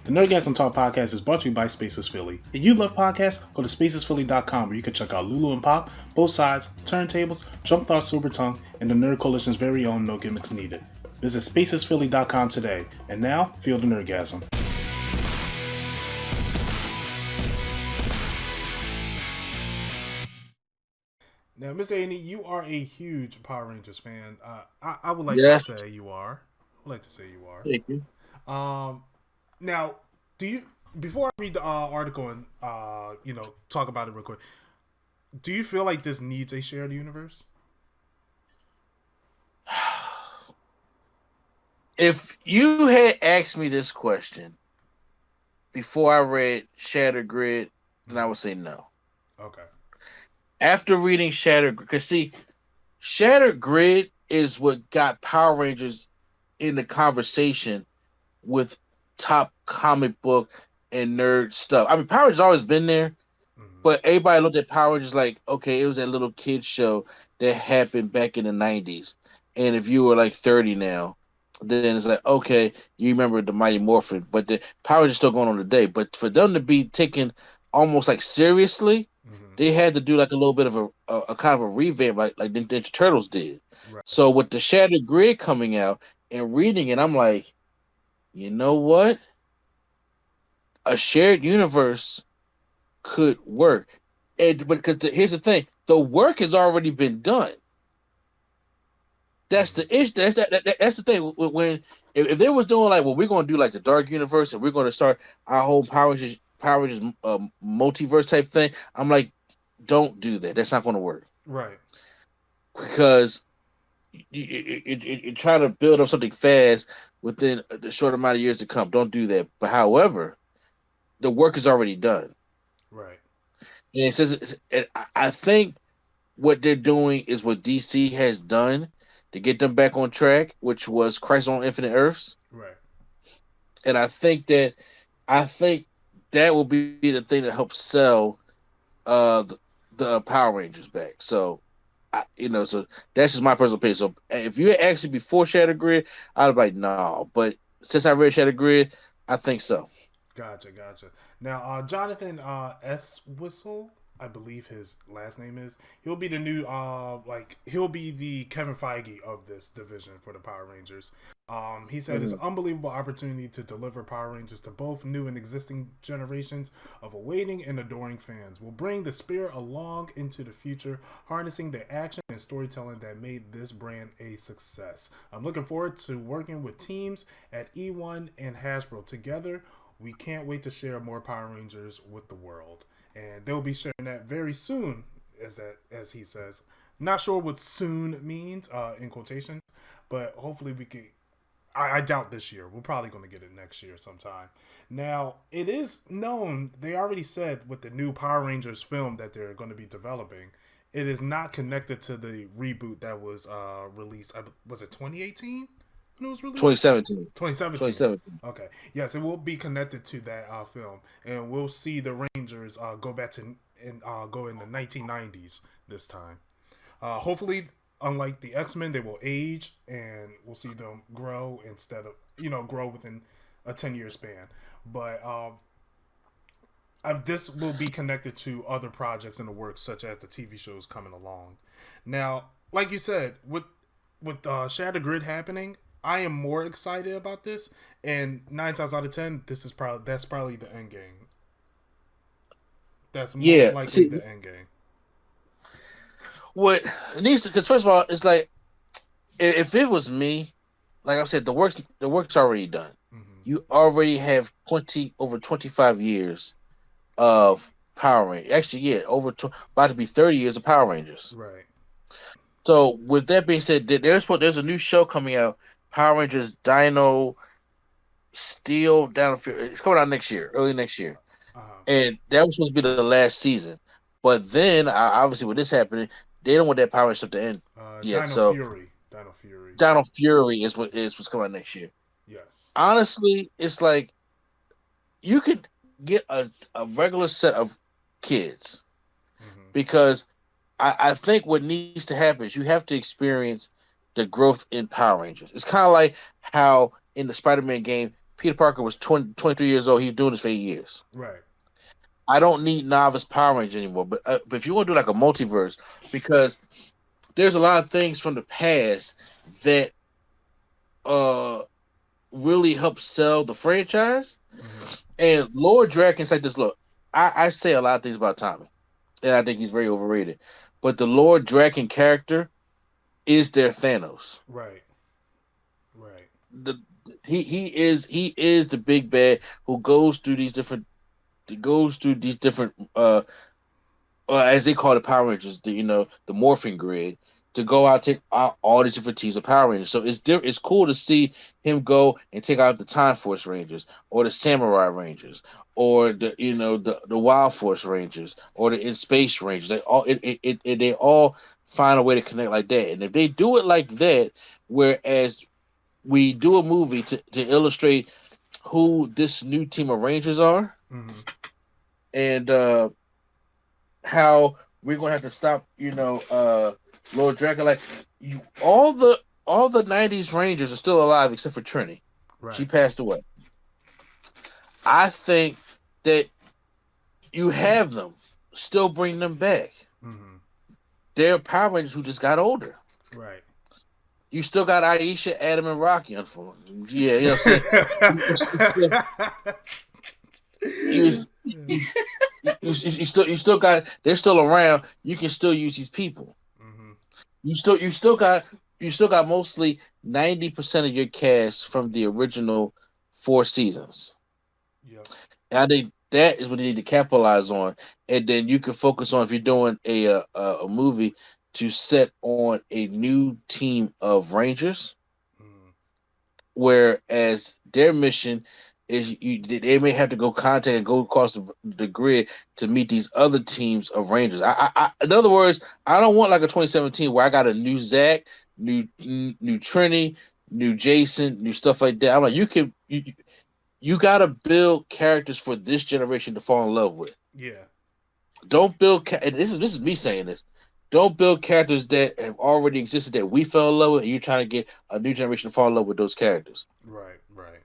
The Nerdgasm Talk podcast is brought to you by Spaces Philly. If you love podcasts, go to spacesphilly.com where you can check out Lulu and Pop, Both Sides, Turntables, Jump Thought Super Tongue, and the Nerd Coalition's very own No Gimmicks Needed. Visit spacesphilly.com today. And now, feel the Nerdgasm. Now, Mr. Andy, you are a huge Power Rangers fan. I would like to say you are. Thank you. Now, do you? Before I read the article and talk about it real quick, do you feel like this needs a shared universe? If you had asked me this question before I read Shattered Grid, then I would say no. Okay. After reading Shattered, because see, Shattered Grid is what got Power Rangers in the conversation with top comic book and nerd stuff. I mean, Power Rangers always been there, but everybody looked at Power Rangers like, okay, it was that little kid show that happened back in the 90s. And if you were like 30 now, then it's like, okay, you remember the Mighty Morphin, but the Power Rangers still going on today. But for them to be taken almost like seriously, they had to do like a little bit of a kind of a revamp, like the Ninja Turtles did. Right. So with the Shattered Grid coming out and reading it, I'm like, you know what? A shared universe could work, but because here's the thing: the work has already been done. That's the issue. That's the thing. When if they was doing like, well, we're going to do like the Dark Universe, and we're going to start our whole Power Rangers multiverse type thing, I'm like, don't do that. That's not going to work. Right. Because you try to build up something fast within the short amount of years to come. Don't do that. But however, the work is already done. Right. And it says, I think what they're doing is what DC has done to get them back on track, which was Crisis on Infinite Earths. Right. And I think that will be the thing that helps sell the Power Rangers back. So so that's just my personal opinion. So if you had asked me before Shattered Grid, I'd be like, no. But since I read Shattered Grid, I think so. Gotcha. Now, Jonathan S. Whistle, I believe his last name is. He'll be the new, he'll be the Kevin Feige of this division for the Power Rangers. He said it's an unbelievable opportunity to deliver Power Rangers to both new and existing generations of awaiting and adoring fans. We'll bring the spirit along into the future, harnessing the action and storytelling that made this brand a success. I'm looking forward to working with teams at E1 and Hasbro. Together, we can't wait to share more Power Rangers with the world. And they'll be sharing that very soon, as he says. Not sure what soon means, in quotations, but hopefully we can. I doubt this year. We're probably going to get it next year sometime. Now, it is known, they already said with the new Power Rangers film that they're going to be developing, it is not connected to the reboot that was released. Was it 2018? When it was released? 2017. Okay. Yes, it will be connected to that film, and we'll see the Rangers go back to and go in the 1990s this time. Hopefully, unlike the X-Men, they will age, and we'll see them grow instead of grow within a 10-year span. But this will be connected to other projects in the works, such as the TV shows coming along. Now, like you said, with Shattered Grid happening, I am more excited about this, and 9 times out of 10, that's probably the end game. That's most likely the end game. What needs to, because first of all, it's like if it was me, like I said, the work's already done. Mm-hmm. You already have over 25 years of Power Rangers. Actually, about to be 30 years of Power Rangers. Right. So with that being said, there's a new show coming out. Power Rangers Dino Steel Down. It's coming out early next year, and that was supposed to be the last season. But then, obviously, with this happening, they don't want that Power Rangers stuff to end yet. Dino Fury is what's coming out next year. Yes. Honestly, it's like you could get a regular set of kids because I think what needs to happen is you have to experience the growth in Power Rangers. It's kind of like how in the Spider-Man game Peter Parker was 23 years old. He's doing this for 8 years. Right. I don't need novice Power Rangers anymore. But if you want to do like a multiverse, because there's a lot of things from the past that really help sell the franchise. Mm-hmm. And Lord Draken's like this. Look, I say a lot of things about Tommy, and I think he's very overrated. But the Lord Draken character is their Thanos. Right. Right. He is the big bad who goes through these different as they call the Power Rangers, the morphing grid, to go out take out all these different teams of Power Rangers. So it's cool to see him go and take out the Time Force Rangers or the Samurai Rangers or the Wild Force Rangers or the In Space Rangers. They all find a way to connect like that. And if they do it like that, whereas we do a movie to illustrate who this new team of Rangers are, mm-hmm. and how we're gonna have to stop, Lord Dragon. Like all the '90s Rangers are still alive except for Trini. Right. She passed away. I think that you have them still bring them back. Mm-hmm. They're Power Rangers who just got older. Right. You still got Aisha, Adam, and Rocky. Unfortunately, yeah, you know what I'm saying. You still got, they're still around. You can still use these people. Mm-hmm. You still got mostly 90% of your cast from the original 4 seasons. Yep. And I think that is what you need to capitalize on, and then you can focus on, if you're doing a movie, to set on a new team of Rangers, whereas their mission is they may have to go contact and go across the grid to meet these other teams of Rangers. In other words, I don't want like a 2017 where I got a new Zach, new Trini, new Jason, new stuff like that. I'm like, you got to build characters for this generation to fall in love with. Yeah. Don't build. This is me saying this. Don't build characters that have already existed that we fell in love with, and you're trying to get a new generation to fall in love with those characters. Right, right.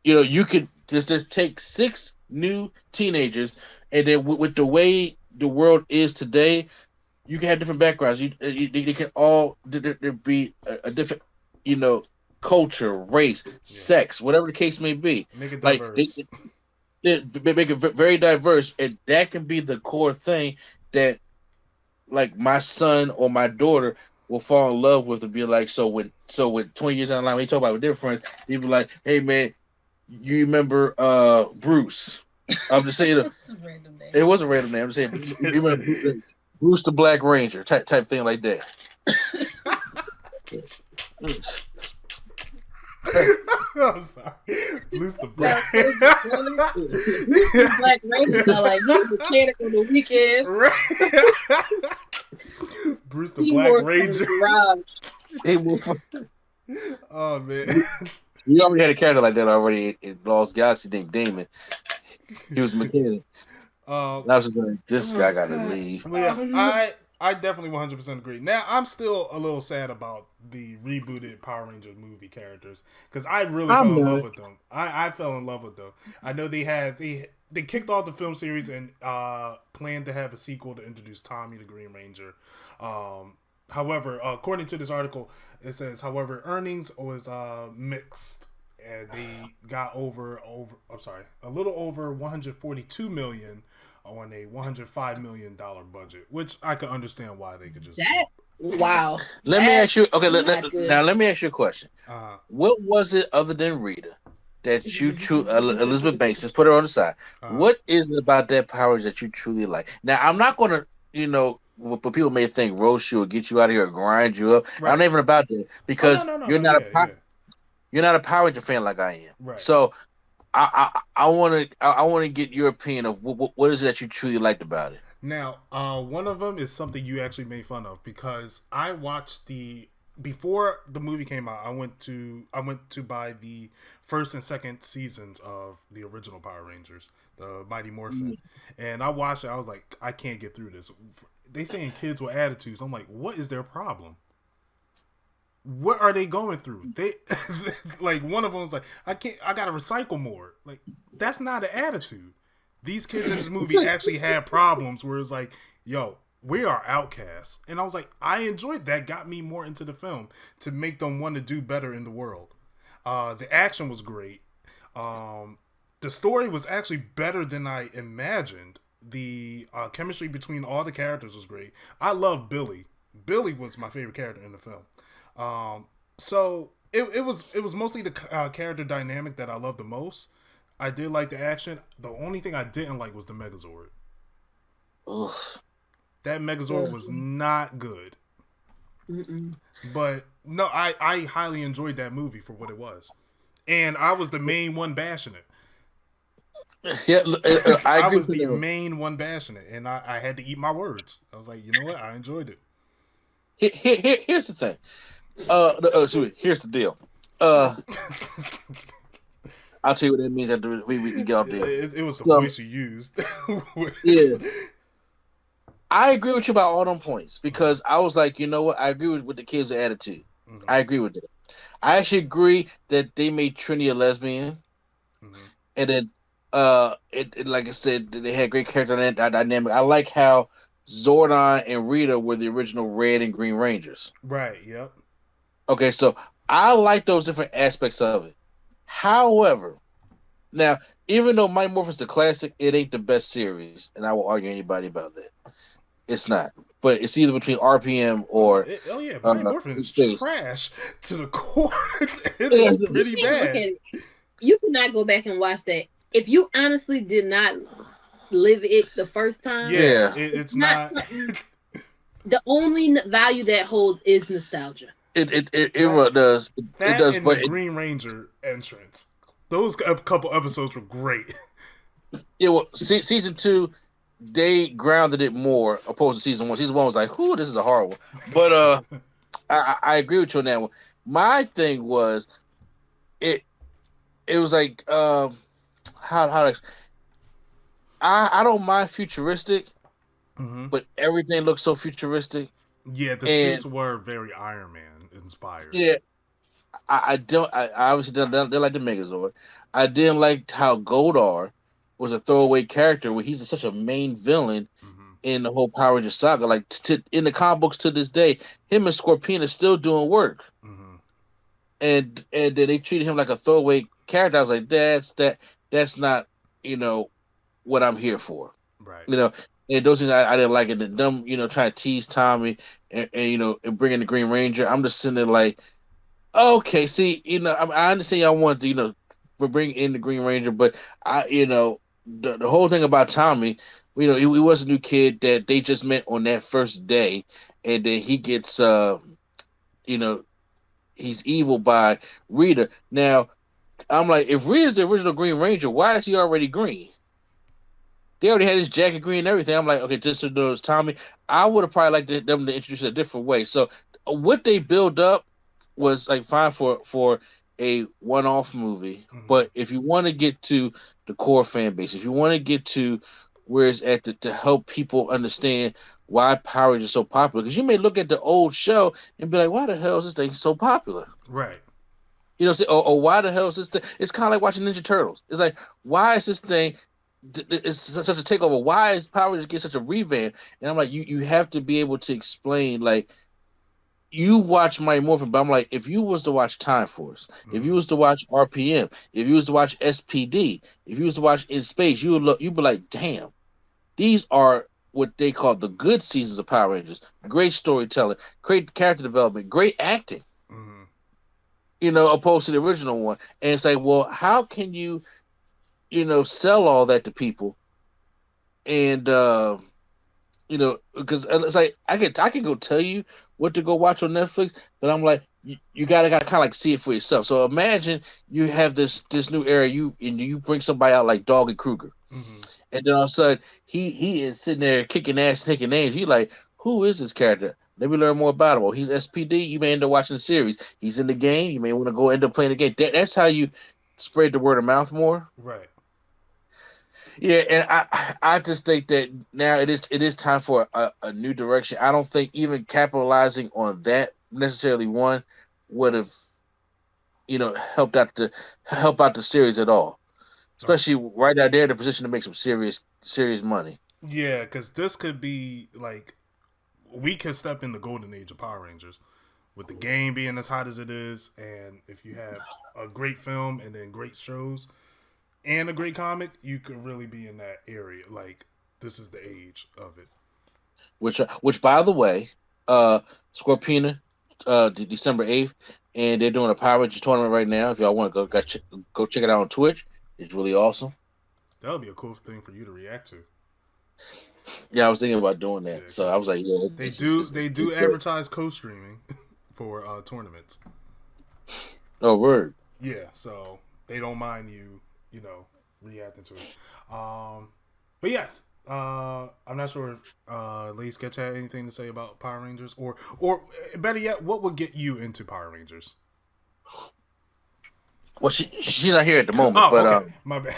You could just take 6 new teenagers, and then with the way the world is today, you can have different backgrounds. They can all there be a different, culture, race, sex, whatever the case may be. Make it diverse. They make it very diverse, and that can be the core thing that, like, my son or my daughter will fall in love with and be like, so when 20 years down the line, when you talk about with different friends, they'll be like, hey man, you remember Bruce? I'm just saying it was a random name. I'm just saying you remember Bruce the Black Ranger type thing like that. I'm sorry. Bruce the Black. Black Ranger. Like he's mechanic on the weekend. Right. Bruce the Black Ranger. Oh man. We already had a character like that already in Lost Galaxy named Damon. He was a mechanic. I was just like, this guy got to leave. Yeah, I definitely 100% agree. Now, I'm still a little sad about the rebooted Power Rangers movie characters because I really fell in love with them. I fell in love with them. I know they kicked off the film series and planned to have a sequel to introduce Tommy the Green Ranger. However, according to this article, it says, however, earnings was mixed, and they got a little over $142 million on a $105 million budget, which I could understand why they could just. Wow. Let me ask you. Okay, let me ask you a question. Uh-huh. What was it other than Rita that you Elizabeth Banks? Just put her on the side. Uh-huh. What is it about that Power that you truly like? Now, I'm not going to, but people may think roast you or get you out of here or grind you up. Right. I'm not even about that because you're not a Power Ranger fan like I am. Right. So I want to get your opinion of what is it that you truly liked about it. Now, one of them is something you actually made fun of because I watched before the movie came out. I went to buy the first and second seasons of the original Power Rangers, the Mighty Morphin, and I watched it. I was like, I can't get through this. They saying kids with attitudes. I'm like, what is their problem? what are they going through? They like one of them was like, I gotta recycle more. Like that's not an attitude. These kids in this movie actually had problems where it's like, yo, we are outcasts. And I was like, I enjoyed that. Got me more into the film to make them want to do better in the world. The action was great. The story was actually better than I imagined. The chemistry between all the characters was great. I love Billy. Billy was my favorite character in the film. So it was mostly the character dynamic that I loved the most. I did like the action. The only thing I didn't like was the Megazord. Ugh. That Megazord was not good. Mm-mm. But no, I highly enjoyed that movie for what it was. And I was the main one bashing it. Yeah, I I agree was with the you. main one bashing it. And I had to eat my words. I was like, you know what? I enjoyed it. Here's the thing. Here's the deal. I'll tell you what that means after we get off there. It was the So, voice you used. yeah. I agree with you about all them points because I was like, you know what? I agree with the kids' attitude. Mm-hmm. I agree with it. I actually agree that they made Trinity a lesbian, and then, like I said, they had great character dynamic. I like how Zordon and Rita were the original Red and Green Rangers. Right. Yep. Okay, so I like those different aspects of it. However, now even though Mighty Morphin's the classic, it ain't the best series, and I will argue anybody about that. It's not, but it's either between RPM or Mighty Morphin is Space. trash to the core. It is pretty You can't look bad. at it. You cannot go back and watch that. If you honestly did not live it the first time, Yeah. It's not. The only value that holds is nostalgia. It does. That It does, and but the Green Ranger entrance. Those couple episodes were great. yeah. Well, season 2, they grounded it more opposed to season 1. Season 1 was like, "Whoo, this is a horrible." But I agree with you on that one. My thing was, it was like how I don't mind futuristic, but everything looks so futuristic. Yeah, the suits were very Iron Man inspired. Yeah, I obviously didn't like the Megazord. I didn't like how Goldar was a throwaway character where he's such a main villain in the whole Power Ranger saga. Like in the comic books to this day, him and Scorpion are still doing work, and then they treated him like a throwaway character. I was like, that's not what I'm here for, right? And those things I didn't like it. And them trying to tease Tommy and bringing the Green Ranger. I'm just sitting there like, okay, see, I understand y'all want to bring in the Green Ranger, but the whole thing about Tommy, he was a new kid that they just met on that first day, and then he gets he's evil by Rita. Now I'm like, if Rita's the original Green Ranger, why is he already green? They already had his jacket green and everything. I'm like, okay, just to know it's Tommy. I would have probably liked them to introduce it a different way. So what they build up was like fine for a one-off movie. But if you want to get to the core fan base, if you want to get to where it's at to help people understand why Power Rangers is so popular, because you may look at the old show and be like, why the hell is this thing so popular? Right. Or why the hell is this thing? It's kind of like watching Ninja Turtles. It's like, why is this thing? It's such a takeover. Why is Power Rangers get such a revamp? And I'm like, you have to be able to explain. Like, you watch Mighty Morphin, but I'm like, if you was to watch Time Force, if you was to watch RPM, if you was to watch SPD, if you was to watch In Space, you'd be like, damn, these are what they call the good seasons of Power Rangers. Great storytelling, great character development, great acting. Opposed to the original one. And it's like, well, how can you sell all that to people? And because it's like I can go tell you what to go watch on Netflix, but I'm like, you gotta kind of like see it for yourself. So imagine you have this new era, you bring somebody out like Dog and Kruger, and then all of a sudden he is sitting there kicking ass, taking names. You like, who is this character? Let me learn more about him. Well, he's SPD. You may end up watching the series. He's in the game. You may want to go end up playing the game. That's how you spread the word of mouth more. Right. Yeah, and I just think that now it is time for a new direction. I don't think even capitalizing on that necessarily one, would have, help out the series at all. Especially right out there in the position to make some serious money. Yeah, because this could be like we could step in the golden age of Power Rangers with the game being as hot as it is, and if you have a great film and then great shows and a great comic, you could really be in that area. Like this is the age of it. Which by the way, Scorpina, December 8th, and they're doing a Power Rangers tournament right now. If y'all want to go check it out on Twitch, it's really awesome. That would be a cool thing for you to react to. Yeah, I was thinking about doing that. Yeah, so I was like, yeah. They do advertise co-streaming for tournaments. Oh, word. Yeah, so they don't mind you reacting to it. But yes, I'm not sure if Lady Sketch had anything to say about Power Rangers, or better yet, what would get you into Power Rangers? Well, she's not here at the moment, but okay. My bad.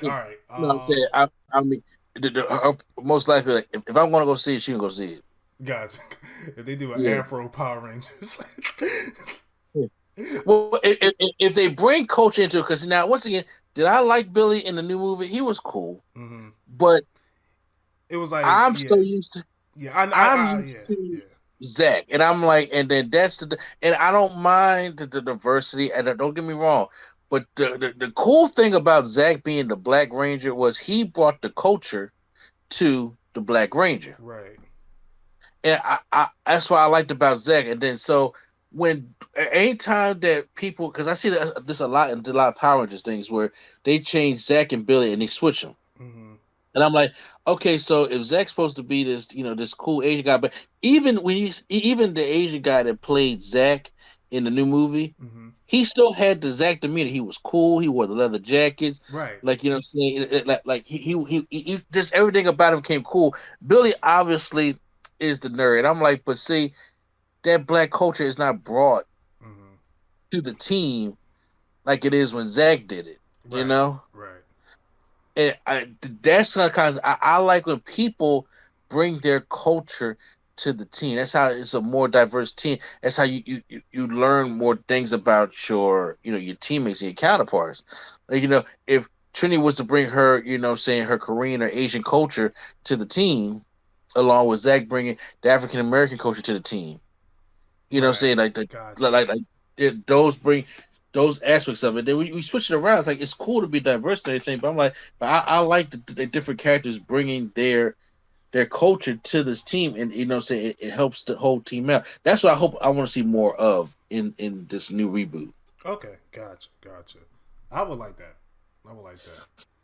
All right. I'm saying, I mean, most likely, like, if I'm going to go see it, she can go see it. Gotcha. If they do an Afro Power Rangers. Well, if they bring Coach into it, because now once again, did I like Billy in the new movie? He was cool, but it was like I'm so used to. Yeah, I'm used to Zach, and I'm like, and then and I don't mind the diversity, and don't get me wrong, but the cool thing about Zach being the Black Ranger was he brought the culture to the Black Ranger, right? And I that's what I liked about Zach, and then so. When anytime that people, because I see this a lot in a lot of Power Rangers things where they change Zach and Billy and they switch them, and I'm like, okay, so if Zach's supposed to be this, this cool Asian guy, but even even the Asian guy that played Zach in the new movie, he still had the Zach demeanor. He was cool. He wore the leather jackets, right? Like what I'm saying, like he just everything about him came cool. Billy obviously is the nerd. And I'm like, but see. That Black culture is not brought to the team like it is when Zach did it, Right. And that's kind of I like when people bring their culture to the team. That's how it's a more diverse team. That's how you learn more things about your your teammates and your counterparts. Like, if Trini was to bring her saying her Korean or Asian culture to the team, along with Zach bringing the African American culture to the team. You know what I'm saying? Like those bring those aspects of it. Then we switch it around. It's like it's cool to be diverse and everything, but I'm like, but I like the different characters bringing their culture to this team, and saying it helps the whole team out. That's what I want to see more of in this new reboot. Okay, gotcha. I would like that.